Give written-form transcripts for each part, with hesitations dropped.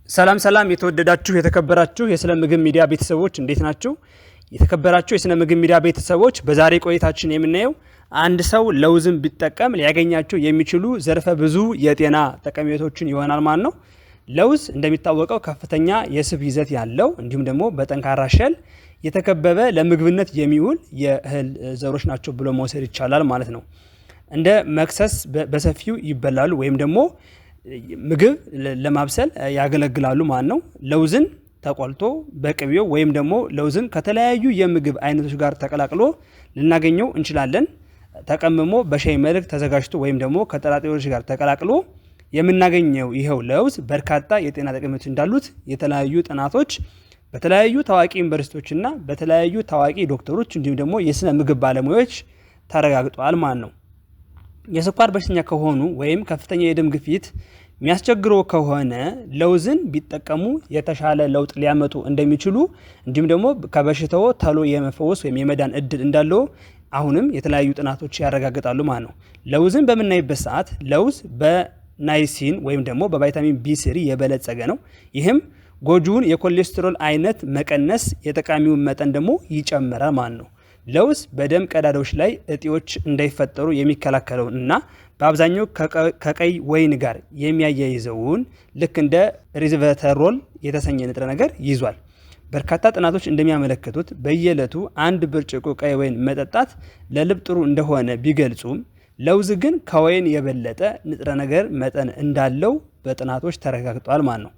ሰላም ሰላም የተወደዳችሁ የተከበራችሁ የስነ ምግብ ሚዲያ ቤተሰቦች እንዴት ናችሁ? የተከበራችሁ የስነ ምግብ ሚዲያ ቤተሰቦች በዛሬ ቆይታችን የምናየው አንድ ሰው ለውዝን ቢጠቀም ሊያገኛቸው የሚችሉ ዘርፈ ብዙ የጤና ጠቀሜታዎችን ይሆናል ማለት ነው። ለውዝ እንደሚታወቀው ከፍተኛ የስብ ይዘት ያለው እንዲሁም ደግሞ በጠንካራ ሸል የተከበበ ለምግብነት የሚውል የእህል ዘሮች ናቸው ብሎ መውሰድ ይቻላል ማለት ነው። እንደ መክሰስ በሰፊው ይበላሉ ወይም ደግሞ ምግብ ለማብሰል ያገለግላሉ ማለት ነው። ለውዝን ተቆልቶ በቅቤው ወይም ደግሞ ለውዝን ከተለያዩ የምግብ አይነቶች ጋር ተቀላቅሎ ልናገኘው እንችላለን። ተቀምሞ በሻይ መልክ ተዘጋጅቶ ወይም ደግሞ ከጥራጥሬዎች ጋር ተቀላቅሎ የምናገኘው ይሄው ለውዝ በርካታ የጤና ጠቀሜታዎች እንዳሉት የተለያዩ ጥናቶች በተለያዩ ታዋቂ ዩኒቨርሲቲዎችና በተለያዩ ታዋቂ ዶክተሮች እንዲሁም ደግሞ የስነ ምግብ ባለሙያዎች ተረጋግጧል ማለት ነው። የስኳር በሽተኛ ከሆኑ ወይም ከፍተኛ የደም ግፊት የሚያስቸግረው ከሆነ ለውዝን ቢጠቀሙ የተሻለ ለውጥ ሊያመጡ እንደሚችሉ እንዲሁም ደግሞ ከበሽታው ተሎ የመፈወስ ወይም የመዳን እድል እንዳለው አሁንም የተለያዩ ጥናቶች ያረጋግጣሉ ማለት ነው። ለውዝን በምናይበት ሰዓት ለውዝ በናይሲን ወይም ደግሞ በቫይታሚን ቢ3 የበለጸገ ነው። ይህም ጎጂውን የኮሌስትሮል አይነት መቀነስ የጠቃሚውን መጠን ደግሞ ይጨምራል ማለት ነው። ለውዝ በደም ቀዳዳዎች ላይ እጢዎች እንዳይፈጠሩ የሚከላከለውን እና በአብዛኛው ከቀይ ወይን ጋር የሚያያይዘውን ልክ እንደ ሪዝቨተሮል የተሰኘ ንጥረ ነገር ይዟል። በርካታ ጥናቶች እንደሚያመለክቱት በየዕለቱ አንድ ብርጭቆ ቀይ ወይን መጠጣት ለልብ ጥሩ እንደሆነ ቢገልጹም ለውዝ ግን ከወይን የበለጠ ንጥረ ነገር መጠን እንዳለው በጥናቶች ተረጋግጧል ማለት ነው።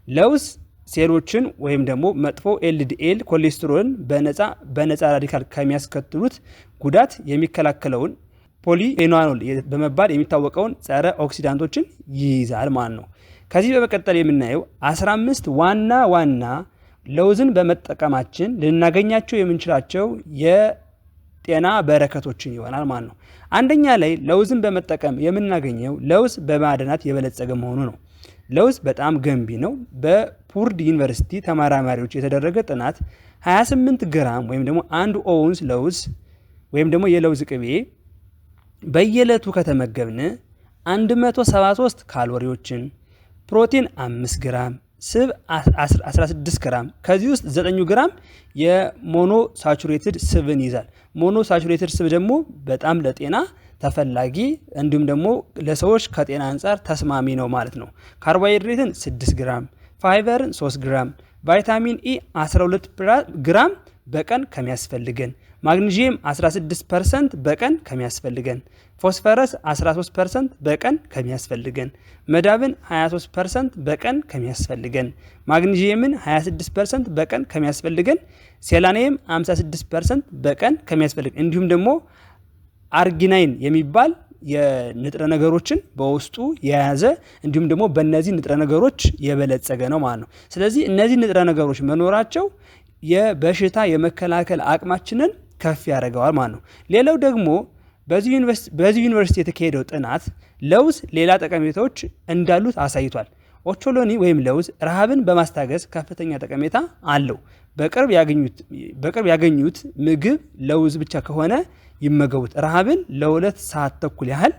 ለውዝ ሴሎችን ወይም ደግሞ መጥፎ ኤልዲኤል ኮሌስትሮልን በነፃ ራዲካል ከሚያስከትሉት ጉዳት የሚከላከለውን ፖሊፌኖል በመባል የሚታወቀውን ጸረ ኦክሲዳንቶችን ይይዛል ማለት ነው። ከዚህ በመቀጠል የምናየው 15 ዋና ለውዝን በመጠቀማችን ልናገኛቸው የምንችላቸው የጤና በረከቶችን ይሆናል ማለት ነው። አንደኛ ላይ ለውዝን በመጠቀም የምናገኘው ለውዝ በማዕድናት የበለጸገ መሆኑ ነው። ለውዝ በጣም ገንቢ ነው። በፑርድ ዩኒቨርሲቲ ተመራማሪዎች የተደረገ ጥናት 28 ግራም ወይም ደግሞ 1 ኦውንስ ለውዝ ወይም ደግሞ የለውዝ ቅቤ በየዕለቱ ከተመገብን 173 ካሎሪዎችን፣ ፕሮቲን 5 ግራም፣ ስብ 16 ግራም ከዚህ ውስጥ 9 ግራም የሞኖ ሳቹሬትድ ስብን ይዛል። ሞኖ ሳቹሬትድ ስብ ደግሞ በጣም ለጤና ተፈላጊ እንዲሁም ደግሞ ለሰዎች ከጤና አንጻር ተስማሚ ነው ማለት ነው። ካርቦሃይድሬትን 6 ግራም፣ ፋይበርን 3 ግራም፣ ቫይታሚን ኢ 12 ግራም በቀን ከሚያስፈልገን፣ ማግኒዚየም 16% በቀን ከሚያስፈልገን፣ ፎስፈረስ 13% በቀን ከሚያስፈልገን፣ መዳብን 23% በቀን ከሚያስፈልገን፣ ማግኒዚየምን 26% በቀን ከሚያስፈልገን፣ ሴላኒየም 56% በቀን ከሚያስፈልገን እንዲሁም ደግሞ አርጊናይን የሚባል የንጥረ ነገሮችን በውስጡ የያዘ እንዲሁም ደግሞ በእነዚህ ንጥረ ነገሮች የበለጸገ ነው ማለት ነው። ስለዚህ እነዚህ ንጥረ ነገሮች መኖራቸው የበሽታ የመከላከል አቅማችንን ከፍ ያደርገዋል ማለት ነው። ሌላው ደግሞ በዚህ ዩኒቨርሲቲ የተካሄደው ጥናት ለውዝ ሌላ ጠቀሜታዎች እንዳሉት አሳይቷል። ኦቾሎኒ ወይም ለውዝ ረሃብን በማስታገስ ከፍተኛ ጠቀሜታ አለው። በቅርብ ያገኙት ምግብ ለውዝ ብቻ ከሆነ ይመገቡት ረሃብን ለ2 ሰዓት ተኩል ያህል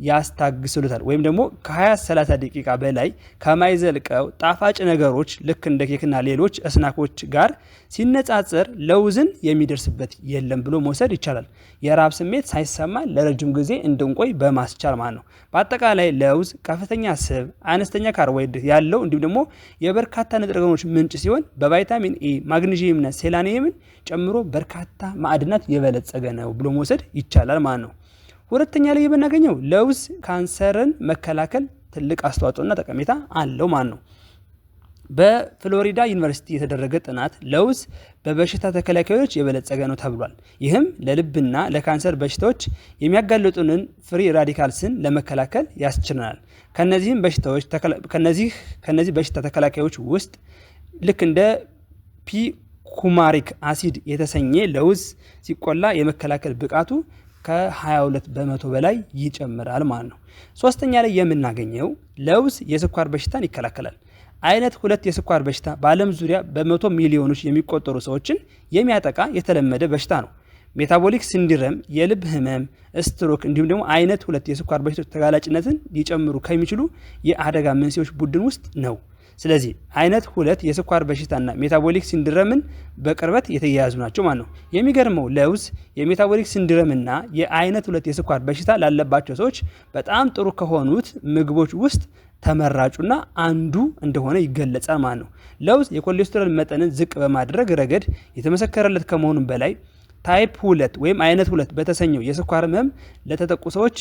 ያስታግስሉታል። ወይም ደግሞ ከ20-30 ደቂቃ በላይ ከማይዘልቀው ጣፋጭ ነገሮች ልክ እንደ ኬክና ሌሎች ስናኮች ጋር ሲነጻጸር ለውዝን የሚደርስበት የለም ብሎ መውሰድ ይቻላል። የረሃብ ስሜት ሳይሰማ ለረጅም ጊዜ እንድንቆይ በማስቻል ማለት ነው። በአጠቃላይ ለውዝ ከፍተኛ ስብ፣ አነስተኛ ካርቦሃይድሬት ያለው እንዲሁም ደግሞ የበርካታ ንጥረ ነገሮች ምንጭ ሲሆን በቫይታሚን ኢ፣ ማግኒዚየምና ሴላኒየምን ጨምሮ በርካታ ማዕድናት የበለጸገ ነው ብሎ መውሰድ ይቻላል ማለት ነው። ሁለተኛ ላይ የምናገኘው ለውዝ ካንሰርን መከላከል ትልቅ አስተዋጽኦና ጠቀሜታ አለው ማለት ነው። በፍሎሪዳ ዩኒቨርሲቲ የተደረገ ጥናት ለውዝ በበሽታ ተከላካዮች የበለጸገ ነው ተብሏል። ይህም ለልብና ለካንሰር በሽታዎች የሚያጋልጡንን ፍሪ ራዲካልስን ለመከላከል ያስችለናል። ከነዚህ በሽታ ተከላካዮች ውስጥ ልክ እንደ ፒኩማሪክ አሲድ የተሰኘ ለውዝ ሲቆላ የመከላከል ብቃቱ ከ22 በመቶ በላይ ይጨምራል ማለት ነው። ሶስተኛ ላይ የምናገኘው ለውዝ የስኳር በሽታን ይከላከላል። አይነት 2 የስኳር በሽታ በዓለም ዙሪያ በመቶ ሚሊዮኖች የሚቆጠሩ ሰዎችን የሚያጠቃ የተለመደ በሽታ ነው። ሜታቦሊክ ሲንድረም፣ የልብ ህመም፣ ስትሮክ እንዲሁም ደግሞ አይነት 2 የስኳር በሽታዎች ተጋላጭነትን ሊጨምሩ ከሚችሉ የአደጋ መንስኤዎች ቡድን ውስጥ ነው። ስለዚህ አይነት 2 የስኳር በሽታና ሜታቦሊክ ሲንድረምን በቅርበት የተያያዙ ናቸው ማለት ነው። የሚገርመው ለውዝ የሜታቦሊክ ሲንድረምና የአይነት 2 የስኳር በሽታ ላለባቸው ሰዎች በጣም ጥሩ ከሆኑት ምግቦች ውስጥ ተመራጩና አንዱ እንደሆነ ይገለጻል ማለት ነው። ለውዝ የኮሌስትሮል መጠንን ዝቅ በማድረግ ረገድ የተመሰከረለት ከመሆኑም በላይ ታይፕ 2 ወይም አይነት 2 በተሰኘው የስኳር ህመም ለተጠቁ ሰዎች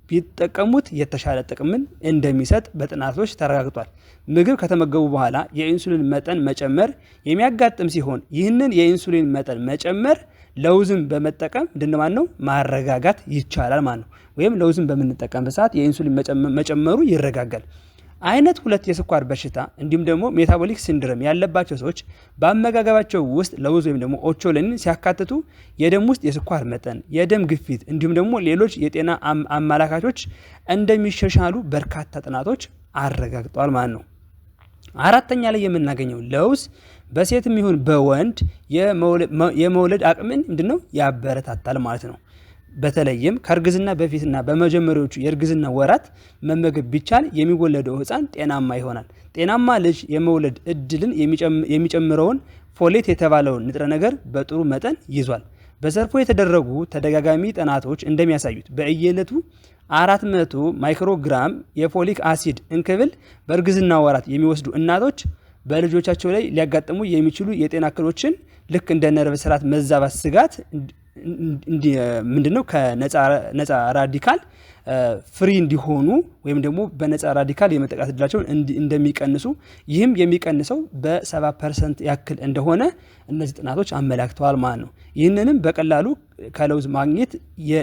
ቢጠቀሙት የተሻለ ጥቅምን እንደሚሰጥ በጥናቶች ተረጋግጧል። ምግብ ከተመገቡ በኋላ የኢንሱሊን መጠን መጨመር የሚያጋጥም ሲሆን ይህንን የኢንሱሊን መጠን መጨመር ለውዝን በመጠቀም እንደማን ነው ማረጋጋት ይቻላል ማለት ነው። ወይም ለውዝን በምንጠቀምበት ሰዓት የኢንሱሊን መጨመሩ ይረጋጋል። አይነት 2 የስኳር በሽታ እንዲሁም ደግሞ ሜታቦሊክ ሲንድሮም ያለባቸው ሰዎች በአመጋገባቸው ውስጥ ለውዝ ወይም ደግሞ ኦቾሎኒን ሲያካትቱ የደም ውስጥ የስኳር መጠን፣ የደም ግፊት እንዲሁም ደግሞ ሌሎች የጤና አመላካቾች እንደሚሻሻሉ በርካታ ጥናቶች አረጋግጠዋል ማለት ነው። አራተኛ ላይ የምናገኘው ለውዝ በሴትም ይሁን በወንድ የመውለድ አቅምን ምንድነው ያበረታታል ማለት ነው። በተለይም ከእርግዝና በፊትና በመጀመሪያዎቹ የእርግዝና ወራት መመገብ ቢቻል የሚወለደው ህፃን ጤናማ ይሆናል። ጤናማ ልጅ የመውለድ እድልን የሚጨምረውን ፎሌት የተባለውን ንጥረ ነገር በጥሩ መጠን ይዟል። በዘርፉ የተደረጉ ተደጋጋሚ ጥናቶች እንደሚያሳዩት በየዕለቱ 400 ማይክሮግራም የፎሊክ አሲድ እንክብል በእርግዝና ወራት የሚወስዱ እናቶች በልጆቻቸው ላይ ሊያጋጥሙ የሚችሉ የጤና እክሎችን ልክ እንደ ነርቭ ስርዓት መዛባት ስጋት ምንድነው ከነፃ ራዲካል ፍሪ እንዲሆኑ ወይም ደግሞ በነፃ ራዲካል የመጠቃት እድላቸውን እንደሚቀንሱ ይህም የሚቀንሰው በ70% ያክል እንደሆነ እነዚህ ጥናቶች አመላክተዋል ማለት ነው። ይህንንም በቀላሉ ከለውዝ ማግኘት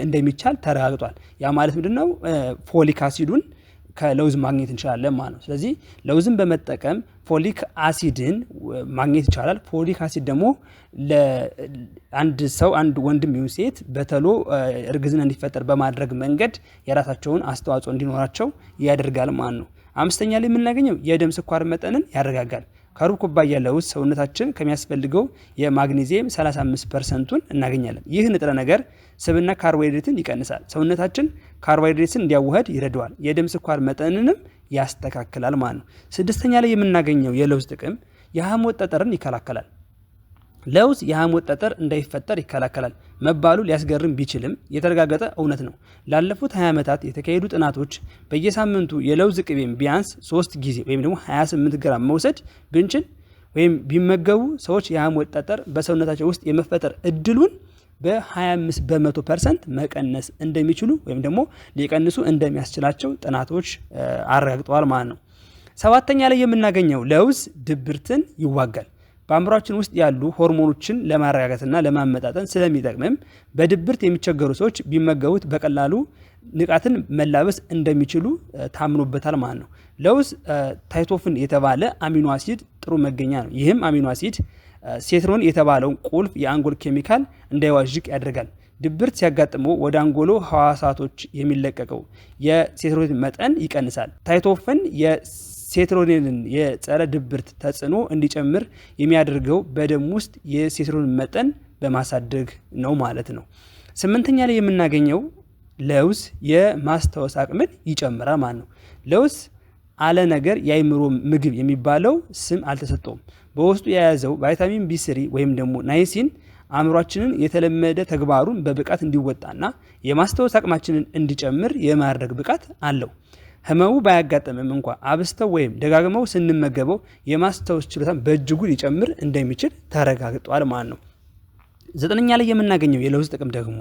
እንደሚቻል ተረጋግጧል። ያ ማለት ምንድነው ፎሊክ አሲዱን ከለውዝ ማግኘት እንችላለን ማለት ነው። ስለዚህ ለውዝን በመጠቀም ፎሊክ አሲድን ማግኘት ይቻላል። ፎሊክ አሲድ ደግሞ ለአንድ ሰው አንድ ወንድም ይሁን ሴት በተሎ እርግዝና እንዲፈጠር በማድረግ መንገድ የራሳቸውን አስተዋጽኦ እንዲኖራቸው ያደርጋል ማለት ነው። አምስተኛ ላይ የምናገኘው የደም ስኳር መጠንን ያረጋጋል። ከሩብ ኩባያ ለውዝ ሰውነታችን ከሚያስፈልገው የማግኔዚየም 35%ን እናገኛለን። ይህ ንጥረ ነገር ስብና ካርቦሃይድሬትን ይቀንሳል። ሰውነታችን ካርቦሃይድሬትን እንዲያዋህድ ይረዳዋል። የደም ስኳር መጠንንም ያስተካክላል ማለት ነው። ስድስተኛ ላይ የምናገኘው የለውዝ ጥቅም የሐሞት ጠጠርን ይከላከላል። ለውዝ የሐሞት ጠጠር እንዳይፈጠር ይከላከላል መባሉ ሊያስገርም ቢችልም የተረጋገጠ እውነት ነው። ላለፉት 20 ዓመታት የተካሄዱ ጥናቶች በየሳምንቱ የለውዝ ቅቤን ቢያንስ 3 ጊዜ ወይም ደግሞ 28 ግራም መውሰድ ብንችል ወይም ቢመገቡ ሰዎች የሐሞት ጠጠር በሰውነታቸው ውስጥ የመፈጠር እድሉን በ25% መቀነስ እንደሚችሉ ወይም ደግሞ ሊቀንሱ እንደሚያስችላቸው ጥናቶች አረጋግጠዋል ማለት ነው። ሰባተኛ ላይ የምናገኘው ለውዝ ድብርትን ይዋጋል። በአእምሯችን ውስጥ ያሉ ሆርሞኖችን ለማረጋጋትና ለማመጣጠን ስለሚጠቅምም በድብርት የሚቸገሩ ሰዎች ቢመገቡት በቀላሉ ንቃትን መላበስ እንደሚችሉ ታምኖበታል ማለት ነው። ለውዝ ታይቶፍን የተባለ አሚኖ አሲድ ጥሩ መገኛ ነው። ይህም አሚኖ አሲድ ሴትሮን የተባለውን ቁልፍ የአንጎል ኬሚካል እንዳይዋዥቅ ያደርጋል። ድብርት ሲያጋጥመው ወደ አንጎሎ ህዋሳቶች የሚለቀቀው የሴትሮን መጠን ይቀንሳል። ታይቶፍን የሴትሮኒንን የጸረ ድብርት ተጽዕኖ እንዲጨምር የሚያደርገው በደም ውስጥ የሴትሮን መጠን በማሳደግ ነው ማለት ነው። ስምንተኛ ላይ የምናገኘው ለውዝ የማስታወስ አቅምን ይጨምራል ማለት ነው። ለውዝ አለ ነገር የአይምሮ ምግብ የሚባለው ስም አልተሰጠውም። በውስጡ የያዘው ቫይታሚን ቢ3 ወይም ደግሞ ናይሲን አእምሯችንን የተለመደ ተግባሩን በብቃት እንዲወጣና የማስታወስ አቅማችንን እንዲጨምር የማድረግ ብቃት አለው። ህመሙ ባያጋጥምም እንኳን አብስተው ወይም ደጋግመው ስንመገበው የማስታወስ ችሎታን በእጅጉ ሊጨምር እንደሚችል ተረጋግጧል ማለት ነው። ዘጠነኛ ላይ የምናገኘው የለውዝ ጥቅም ደግሞ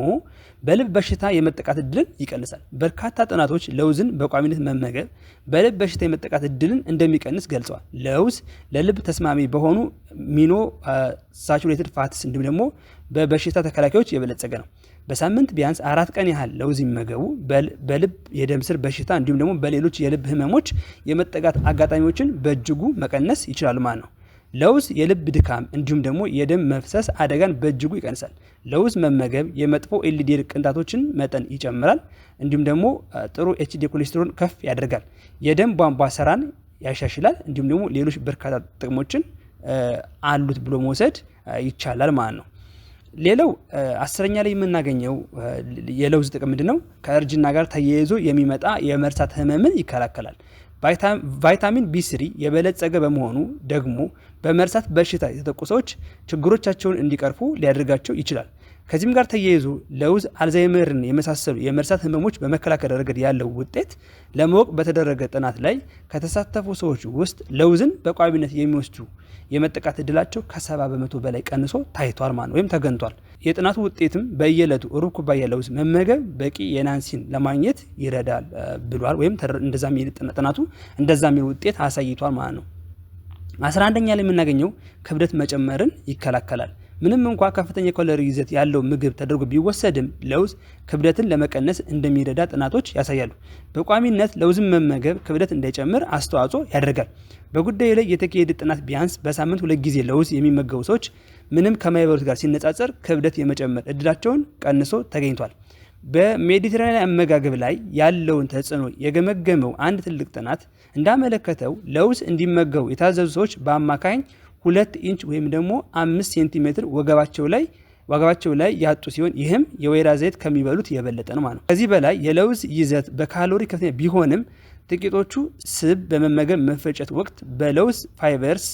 በልብ በሽታ የመጠቃት እድልን ይቀንሳል። በርካታ ጥናቶች ለውዝን በቋሚነት መመገብ በልብ በሽታ የመጠቃት እድልን እንደሚቀንስ ገልጸዋል። ለውዝ ለልብ ተስማሚ በሆኑ ሚኖ ሳቹሬትድ ፋትስ እንዲሁም ደግሞ በበሽታ ተከላካዮች የበለጸገ ነው። በሳምንት ቢያንስ 4 ቀን ያህል ለውዝ ይመገቡ በልብ የደም ስር በሽታ እንዲሁም ደግሞ በሌሎች የልብ ህመሞች የመጠቃት አጋጣሚዎችን በእጅጉ መቀነስ ይችላል ማለት ነው። ለውዝ የልብ ድካም እንዲሁም ደግሞ የደም መፍሰስ አደጋን በእጅጉ ይቀንሳል። ለውዝ መመገብ የመጥፎ ኤልዲኤል ቅንጣቶችን መጠን ይጨምራል። እንዲሁም ደግሞ ጥሩ ኤችዲ ኮሌስትሮል ከፍ ያደርጋል። የደም ቧንቧ ስራን ያሻሽላል። እንዲሁም ደግሞ ሌሎች በርካታ ጥቅሞችን አሉት ብሎ መውሰድ ይቻላል ማለት ነው። ሌላው 10ኛ ላይ የምናገኘው የለውዝ ጥቅም ምንድነው? ከእርጅና ጋር ተያይዞ የሚመጣ የመርሳት ህመምን ይከላከላል። ቫይታሚን ቢ3 የበለጸገ በመሆኑ ደግሞ በመርሳት በሽታ የተጠቁ ሰዎች ችግሮቻቸውን እንዲቀርፉ ሊያደርጋቸው ይችላል። ከዚህም ጋር ተያይዞ ለውዝ አልዛይመርን የመሳሰሉ የመርሳት ህመሞች በመከላከል ረገድ ያለው ውጤት ለማወቅ በተደረገ ጥናት ላይ ከተሳተፉ ሰዎች ውስጥ ለውዝን በቋሚነት የሚወስዱ የመጠቃት እድላቸው ከ70 በመቶ በላይ ቀንሶ ታይቷል ማለት ወይም ተገኝቷል። የጥናቱ ውጤትም በየዕለቱ ሩብ ኩባያ ለውዝ መመገብ በቂ የናንሲን ለማግኘት ይረዳል ብሏል። ወይም እንደዛ የሚል ጥናቱ እንደዛ የሚል ውጤት አሳይቷል ማለት ነው። 11ኛ ላይ የምናገኘው ክብደት መጨመርን ይከላከላል። ምንም እንኳ ከፍተኛ ካሎሪ ይዘት ያለው ምግብ ተደርጎ ቢወሰድም ለውዝ ክብደትን ለመቀነስ እንደሚረዳ ጥናቶች ያሳያሉ። በቋሚነት ለውዝን መመገብ ክብደት እንዳይጨምር አስተዋጽኦ ያደርጋል። በጉዳዩ ላይ የተካሄደ ጥናት ቢያንስ በሳምንት 2 ጊዜ ለውዝ የሚመገቡ ሰዎች ምንም ከማይበሉት ጋር ሲነጻጸር ክብደት የመጨመር እድላቸውን ቀንሶ ተገኝቷል። በሜዲትራኒያን አመጋገብ ላይ ያለውን ተጽዕኖ የገመገመው አንድ ትልቅ ጥናት እንዳመለከተው ለውዝ እንዲመገቡ የታዘዙ ሰዎች በአማካኝ 2 ኢንች ወይም ደግሞ 5 ሴንቲሜትር ወገባቸው ላይ ያጡ ሲሆን ይህም የወይራ ዘይት ከሚበሉት የበለጠ ነው ማለት ነው። ከዚህ በላይ የለውዝ ይዘት በካሎሪ ከፍተኛ ቢሆንም ጥቂቶቹ ስብ በመመገብ መፈጨት ወቅት በለውዝ ፋይበርስ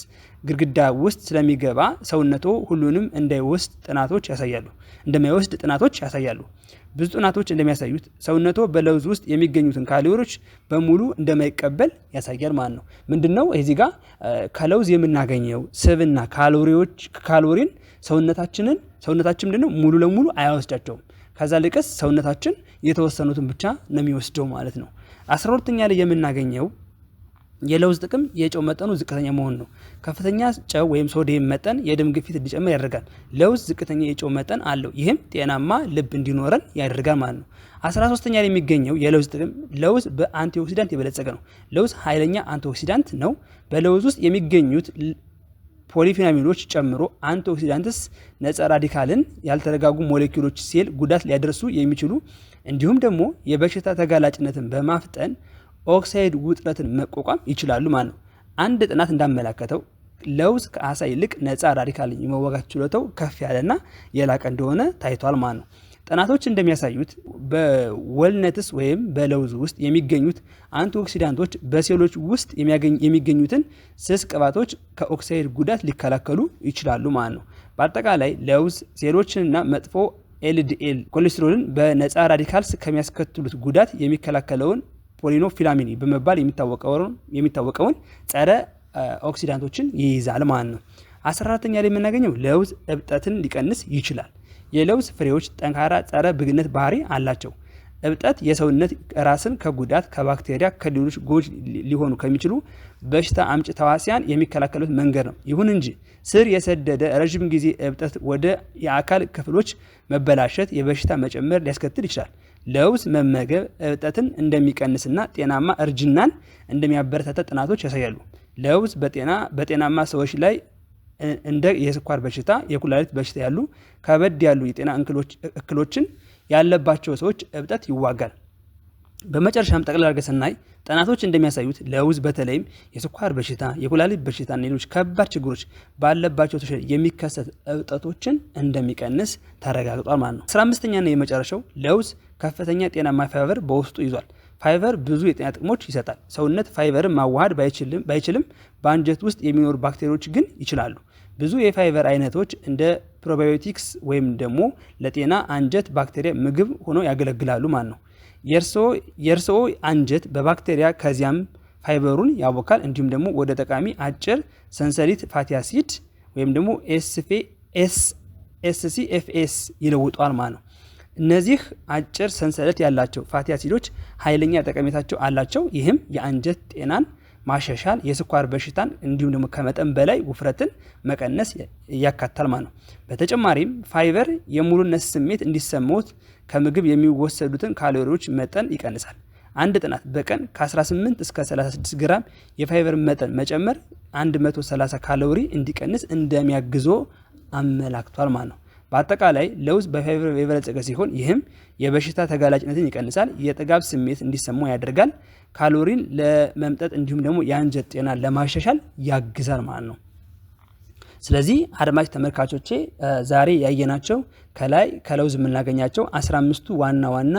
ግድግዳ ውስጥ ስለሚገባ ሰውነቶ ሁሉንም እንደማይወስድ ጥናቶች ያሳያሉ። ብዙ ጥናቶች እንደሚያሳዩት ሰውነቶ በለውዝ ውስጥ የሚገኙትን ካሎሪዎች በሙሉ እንደማይቀበል ያሳያል ማለት ነው። ምንድነው እዚህ ጋር ከለውዝ የምናገኘው ስብና ካሎሪን ሰውነታችን ምንድነው ሙሉ ለሙሉ አይወስዳቸውም። ከዛ ልቀስ ሰውነታችን የተወሰኑትን ብቻ ነው የሚወስደው ማለት ነው። 12ኛ ላይ የምናገኘው የለውዝ ጥቅም የጨው መጠኑ ዝቅተኛ መሆን ነው። ከፍተኛ ጨው ወይም ሶዲየም መጠን የደም ግፊት እንዲጨምር ያደርጋል። ለውዝ ዝቅተኛ የጨው መጠን አለው። ይህም ጤናማ ልብ እንዲኖረን ያደርጋል ማለት ነው። 13ኛ ላይ የሚገኘው የለውዝ ጥቅም ለውዝ በአንቲኦክሲዳንት የበለጸገ ነው። ለውዝ ኃይለኛ አንቲኦክሲዳንት ነው። በለውዝ ውስጥ የሚገኙት ፖሊፊናሚኖች ጨምሮ አንቲኦክሲዳንትስ ነፃ ራዲካልን ያልተረጋጉ ሞሌኪውሎች ሴል ጉዳት ሊያደርሱ የሚችሉ እንዲሁም ደግሞ የበሽታ ተጋላጭነትን በማፍጠን ኦክሳይድ ውጥረትን መቋቋም ይችላሉ ማለት ነው። አንድ ጥናት እንዳመለከተው ለውዝ ከአሳ ይልቅ ነፃ ራዲካልን የመዋጋት ችሎታው ከፍ ያለና የላቀ እንደሆነ ታይቷል ማለት ነው። ጥናቶች እንደሚያሳዩት በወልነትስ ወይም በለውዝ ውስጥ የሚገኙት አንቲኦክሲዳንቶች በሴሎች ውስጥ የሚገኙትን ስስ ቅባቶች ከኦክሳይድ ጉዳት ሊከላከሉ ይችላሉ ማለት ነው። በአጠቃላይ ለውዝ ሴሎችንና መጥፎ ኤልዲኤል ኮሌስትሮልን በነፃ ራዲካልስ ከሚያስከትሉት ጉዳት የሚከላከለውን ፖሊኖፊላሚኒ በመባል የሚታወቀውን ጸረ ኦክሲዳንቶችን ይይዛል ማለት ነው። 14ኛ ላይ የምናገኘው ለውዝ እብጠትን ሊቀንስ ይችላል። የለውዝ ፍሬዎች ጠንካራ ጸረ ብግነት ባህሪ አላቸው። እብጠት የሰውነት ራስን ከጉዳት ከባክቴሪያ ከሌሎች ጎጂ ሊሆኑ ከሚችሉ በሽታ አምጪ ተዋሲያን የሚከላከሉት መንገድ ነው። ይሁን እንጂ ስር የሰደደ ረጅም ጊዜ እብጠት ወደ የአካል ክፍሎች መበላሸት የበሽታ መጨመር ሊያስከትል ይችላል። ለውዝ መመገብ እብጠትን እንደሚቀንስና ጤናማ እርጅናን እንደሚያበረታታ ጥናቶች ያሳያሉ። ለውዝ በጤናማ ሰዎች ላይ እንደ የስኳር በሽታ፣ የኩላሊት በሽታ ያሉ ከበድ ያሉ የጤና እክሎችን ያለባቸው ሰዎች እብጠት ይዋጋል። በመጨረሻም ጠቅላላ አድርገን ስናይ ጥናቶች እንደሚያሳዩት ለውዝ በተለይም የስኳር በሽታ፣ የኩላሊት በሽታና ሌሎች ከባድ ችግሮች ባለባቸው ሰዎች የሚከሰት እብጠቶችን እንደሚቀንስ ተረጋግጧል ማለት ነው። 15ኛና የመጨረሻው ለውዝ ከፍተኛ ጤናማ ፋይበር በውስጡ ይዟል። ፋይበር ብዙ የጤና ጥቅሞች ይሰጣል። ሰውነት ፋይበርን ማዋሃድ ባይችልም በአንጀት ውስጥ የሚኖሩ ባክቴሪያዎች ግን ይችላሉ። ብዙ የፋይበር አይነቶች እንደ ፕሮባዮቲክስ ወይም ደግሞ ለጤና አንጀት ባክቴሪያ ምግብ ሆኖ ያገለግላሉ ማለት ነው። የእርስዎ አንጀት በባክቴሪያ ከዚያም ፋይበሩን ያቦካል። እንዲሁም ደግሞ ወደ ጠቃሚ አጭር ሰንሰለት ፋቲ አሲድ ወይም ደግሞ ኤስሲኤፍኤስ ይለውጧል ማለት ነው። እነዚህ አጭር ሰንሰለት ያላቸው ፋቲ አሲዶች ኃይለኛ ጠቀሜታቸው አላቸው። ይህም የአንጀት ጤናን ማሻሻል፣ የስኳር በሽታን እንዲሁም ደግሞ ከመጠን በላይ ውፍረትን መቀነስ ያካትታል ማለት ነው። በተጨማሪም ፋይበር የሙሉነት ስሜት እንዲሰማዎት ከምግብ የሚወሰዱትን ካሎሪዎች መጠን ይቀንሳል። አንድ ጥናት በቀን ከ18 እስከ 36 ግራም የፋይበር መጠን መጨመር 130 ካሎሪ እንዲቀንስ እንደሚያግዞ አመላክቷል ማለት ነው። በአጠቃላይ ለውዝ በፋይበር የበለጸገ ሲሆን ይህም የበሽታ ተጋላጭነትን ይቀንሳል፣ የጥጋብ ስሜት እንዲሰማው ያደርጋል፣ ካሎሪን ለመምጠጥ እንዲሁም ደግሞ የአንጀት ጤና ለማሻሻል ያግዛል ማለት ነው። ስለዚህ አድማጭ ተመልካቾቼ ዛሬ ያየናቸው ከላይ ከለውዝ የምናገኛቸው 15ቱ ዋና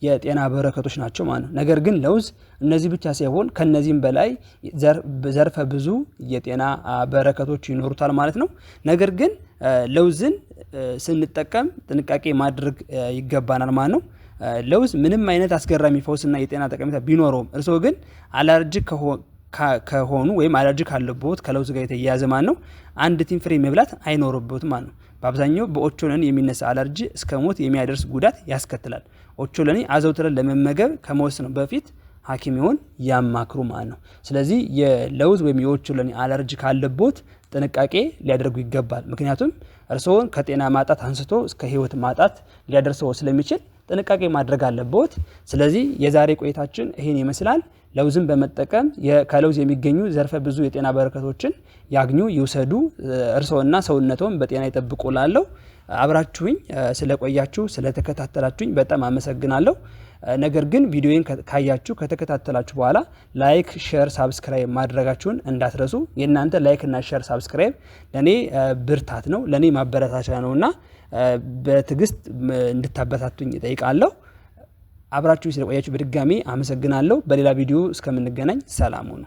የጤና በረከቶች ናቸው ማለት ነው። ነገር ግን ለውዝ እነዚህ ብቻ ሳይሆን ከነዚህም በላይ ዘርፈ ብዙ የጤና በረከቶች ይኖሩታል ማለት ነው። ነገር ግን ለውዝን ስንጠቀም ጥንቃቄ ማድረግ ይገባናል ማለት ነው። ለውዝ ምንም አይነት አስገራሚ ፈውስና የጤና ጠቀሜታ ቢኖረውም እርስዎ ግን አለርጂክ ከሆኑ ወይም አለርጂክ ካለቦት ከለውዝ ጋር የተያያዘ ማለት ነው አንድ ቲም ፍሬ መብላት አይኖርበትም ማለት ነው። በአብዛኛው በኦቾሎኒ የሚነሳ አለርጂ እስከ ሞት የሚያደርስ ጉዳት ያስከትላል። ኦቾሎኒ አዘውትረን ለመመገብ ከመወሰኑ በፊት ሐኪምዎን ያማክሩ ማለት ነው። ስለዚህ የለውዝ ወይም የኦቾሎኒ አለርጂ ካለቦት ጥንቃቄ ሊያደርጉ ይገባል። ምክንያቱም እርስዎን ከጤና ማጣት አንስቶ እስከ ህይወት ማጣት ሊያደርሰው ስለሚችል ጥንቃቄ ማድረግ አለበት። ስለዚህ የዛሬ ቆይታችን ይሄን ይመስላል። ለውዝን በመጠቀም ከለውዝ የሚገኙ ዘርፈ ብዙ የጤና በረከቶችን ያግኙ፣ ይውሰዱ። እርስዎና ሰውነቶን በጤና ይጠብቁላለሁ። አብራችሁኝ ስለቆያችሁ ስለተከታተላችሁኝ በጣም አመሰግናለሁ። ነገር ግን ቪዲዮን ካያችሁ ከተከታተላችሁ በኋላ ላይክ፣ ሼር፣ ሳብስክራይብ ማድረጋችሁን እንዳትረሱ። የእናንተ ላይክ እና ሼር ሳብስክራይብ ለኔ ብርታት ነው፣ ለኔ ማበረታቻ ነውና በትግስት እንድታበታቱኝ እጠይቃለሁ። አብራችሁ ስለቆያችሁ በድጋሚ አመሰግናለሁ። በሌላ ቪዲዮ እስከምንገናኝ ሰላም ሁኑ።